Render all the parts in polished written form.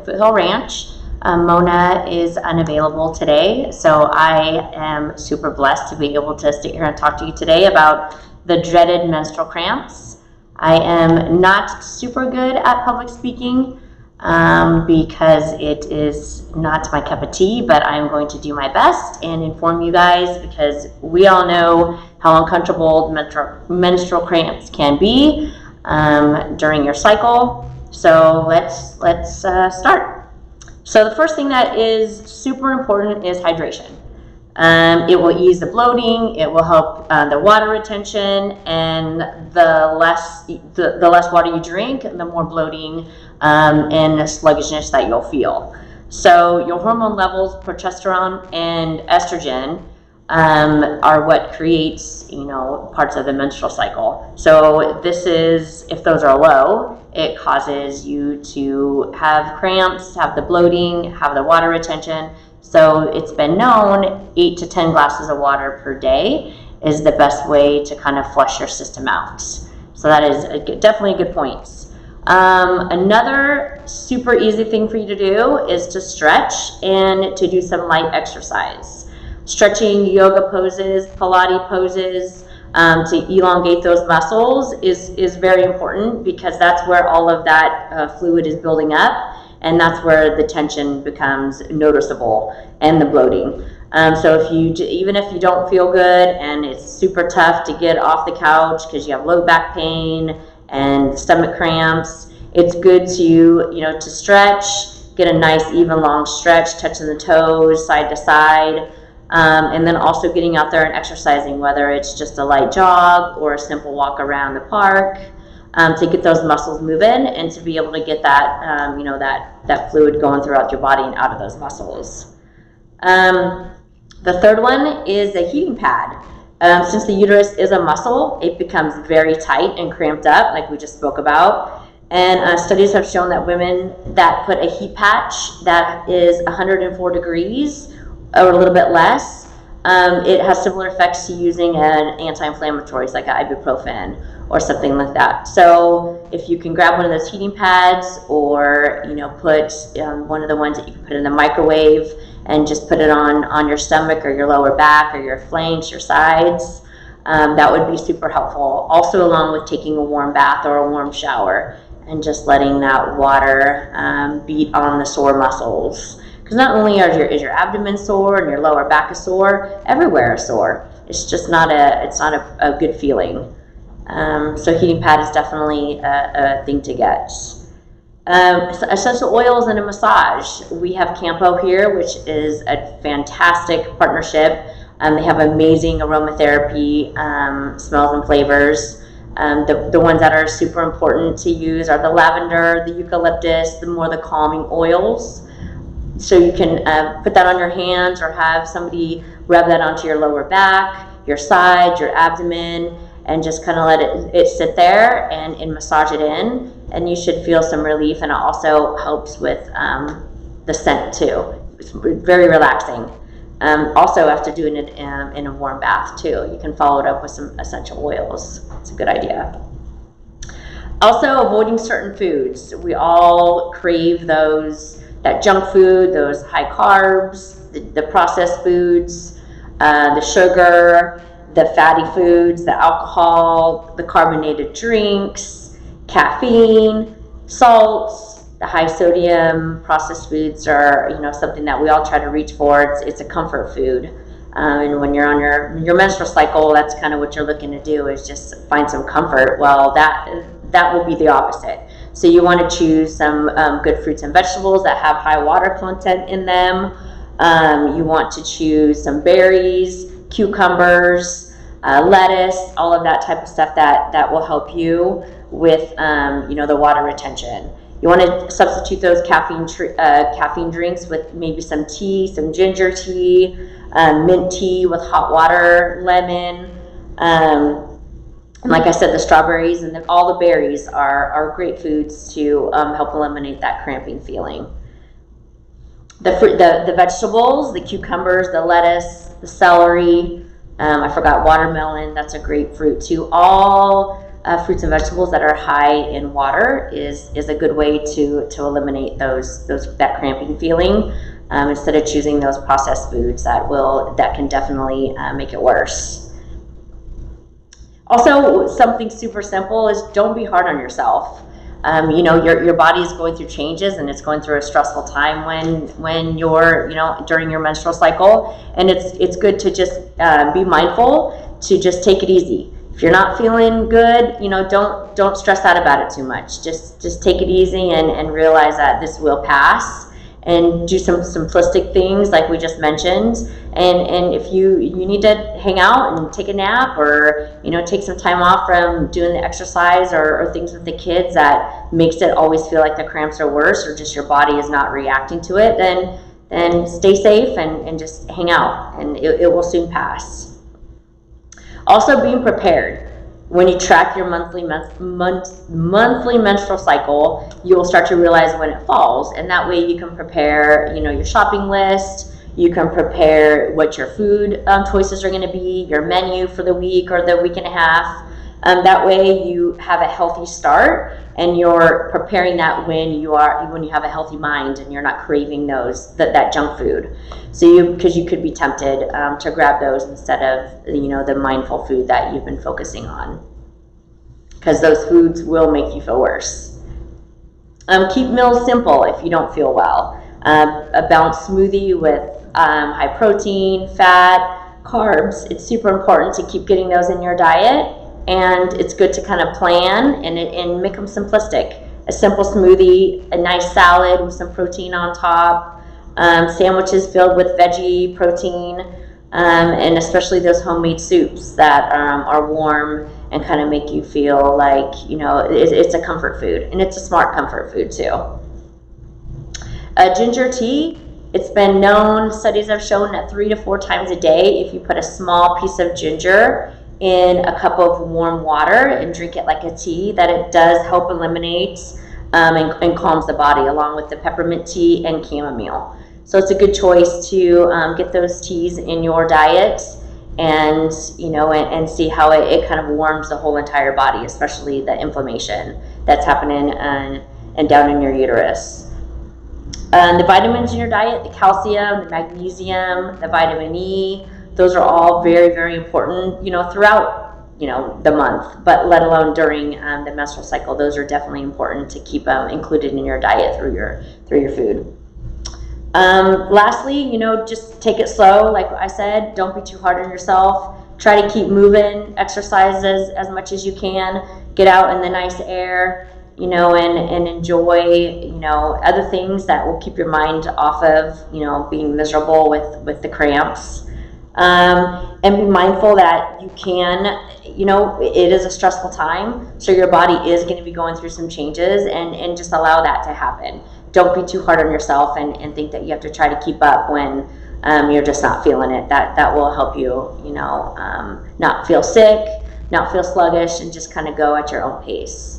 at Foothill Ranch. Mona is unavailable today, so I am super blessed to be able to sit here and talk to you today about the dreaded menstrual cramps. I am not super good at public speaking because it is not my cup of tea, but I'm going to do my best and inform you guys, because we all know how uncomfortable menstrual cramps can be during your cycle. So let's start. So the first thing that is super important is hydration. It will ease the bloating, it will help the water retention, and the less water you drink, the more bloating and sluggishness that you'll feel. So your hormone levels, progesterone and estrogen, are what creates, parts of the menstrual cycle. So this is, if those are low, it causes you to have cramps, have the bloating, have the water retention. So it's been known 8 to 10 glasses of water per day is the best way to kind of flush your system out. So that is definitely a good point. Another super easy thing for you to do is to stretch and to do some light exercise. Stretching, yoga poses, Pilates poses, to elongate those muscles is very important, because that's where all of that fluid is building up, and that's where the tension becomes noticeable and the bloating. So even if you don't feel good and it's super tough to get off the couch because you have low back pain and stomach cramps, it's good to stretch, get a nice even long stretch, touching the toes side to side. And then also getting out there and exercising, whether it's just a light jog or a simple walk around the park, to get those muscles moving and to be able to get that, that fluid going throughout your body and out of those muscles. The third one is a heating pad. Since the uterus is a muscle, it becomes very tight and cramped up, like we just spoke about. And studies have shown that women that put a heat patch that is 104 degrees or a little bit less, it has similar effects to using an anti-inflammatories like ibuprofen or something like that. So if you can grab one of those heating pads, or put one of the ones that you can put in the microwave and just put it on your stomach or your lower back or your flanks, your sides, that would be super helpful. Also, along with taking a warm bath or a warm shower and just letting that water beat on the sore muscles. Because not only is your abdomen sore and your lower back is sore, everywhere is sore. It's just not a good feeling. So heating pad is definitely a thing to get. Essential oils and a massage. We have Campo here, which is a fantastic partnership. They have amazing aromatherapy smells and flavors. The ones that are super important to use are the lavender, the eucalyptus, the calming oils. So you can put that on your hands, or have somebody rub that onto your lower back, your sides, your abdomen, and just kind of let it sit there and massage it in, and you should feel some relief. And it also helps with the scent too. It's very relaxing. Also, after doing it in a warm bath too, you can follow it up with some essential oils. It's a good idea. Also, avoiding certain foods. We all crave that junk food, those high carbs, the processed foods, the sugar, the fatty foods, the alcohol, the carbonated drinks, caffeine, salts. The high sodium processed foods are something that we all try to reach for. It's a comfort food. And when you're on your menstrual cycle, that's kind of what you're looking to do, is just find some comfort. Well, that will be the opposite. So you want to choose some good fruits and vegetables that have high water content in them. You want to choose some berries, cucumbers, lettuce, all of that type of stuff that will help you with the water retention. You want to substitute those caffeine drinks with maybe some tea, some ginger tea, mint tea with hot water, lemon. And like I said, the strawberries and all the berries are great foods to help eliminate that cramping feeling. The vegetables, the cucumbers, the lettuce, the celery, I forgot watermelon, that's a great fruit too. All fruits and vegetables that are high in water is a good way to eliminate that cramping feeling, instead of choosing those processed foods that can definitely make it worse. Also, something super simple is don't be hard on yourself. Your body is going through changes, and it's going through a stressful time when you're, during your menstrual cycle, and it's good to just be mindful to just take it easy. If you're not feeling good, don't stress out about it too much. Just take it easy and realize that this will pass, and do some simplistic things like we just mentioned. And if you need to hang out and take a nap, or take some time off from doing the exercise or things with the kids that makes it always feel like the cramps are worse, or just your body is not reacting to it, then stay safe and just hang out, and it will soon pass. Also, being prepared. When you track your monthly menstrual cycle, you will start to realize when it falls, and that way you can prepare, your shopping list. You can prepare what your food choices are going to be, your menu for the week or the week and a half. That way you have a healthy start, and you're preparing that when you have a healthy mind and you're not craving that junk food. So because you could be tempted to grab those instead of the mindful food that you've been focusing on, because those foods will make you feel worse. Keep meals simple if you don't feel well. A balanced smoothie with high protein, fat, carbs. It's super important to keep getting those in your diet. And it's good to kind of plan and make them simplistic. A simple smoothie, a nice salad with some protein on top, sandwiches filled with veggie protein, and especially those homemade soups that are warm and kind of make you feel like, it's a comfort food. And it's a smart comfort food too. Ginger tea, it's been known, studies have shown that 3 to 4 times a day, if you put a small piece of ginger in a cup of warm water and drink it like a tea, that it does help eliminate and calms the body, along with the peppermint tea and chamomile. So it's a good choice to get those teas in your diet, and and see how it kind of warms the whole entire body, especially the inflammation that's happening and down in your uterus. The vitamins in your diet, the calcium, the magnesium, the vitamin E, those are all very, very important, throughout, the month, but let alone during the menstrual cycle. Those are definitely important to keep included in your diet through your food. Lastly, just take it slow. Like I said, don't be too hard on yourself. Try to keep moving, exercises as much as you can, get out in the nice air, and enjoy, other things that will keep your mind off of, being miserable with the cramps. And be mindful that you can, it is a stressful time, so your body is going to be going through some changes, and just allow that to happen. Don't be too hard on yourself and think that you have to try to keep up when you're just not feeling it. That will help you, not feel sick, not feel sluggish, and just kind of go at your own pace.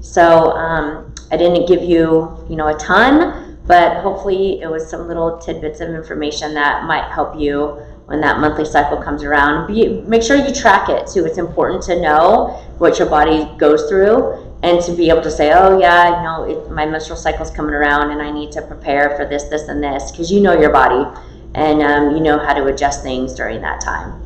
So I didn't give you, a ton, but hopefully it was some little tidbits of information that might help you when that monthly cycle comes around. Make sure you track it too. It's important to know what your body goes through, and to be able to say, oh yeah, my menstrual cycle's coming around and I need to prepare for this, this, and this, because you know your body, and you know how to adjust things during that time.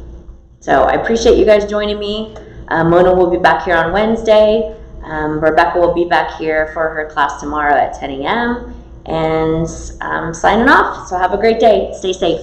So I appreciate you guys joining me. Mona will be back here on Wednesday. Rebecca will be back here for her class tomorrow at 10 a.m. And I'm signing off. So have a great day. Stay safe.